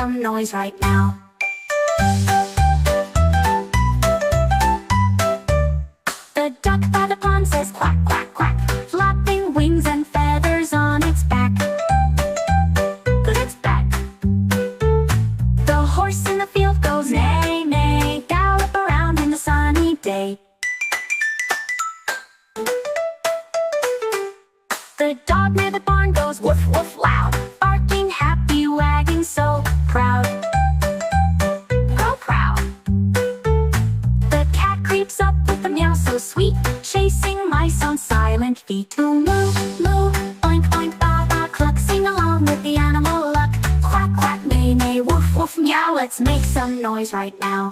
some noise right now. The duck by the pond says quack, quack, quack, flapping wings and feathers on its back. Good, it's back. The horse in the field goes neigh, neigh, gallop around in the sunny day. The dog near the barn goes woof, woof loud, barking happy, wagging so proud. Proud, proud. The cat creeps up with a meow so sweet, chasing mice on silent feet. Moo, moo, moo, oink, oink, ba, ba, cluck, sing along with the animal luck. Quack, quack, neigh, neigh, woof, woof, meow, let's make some noise right now.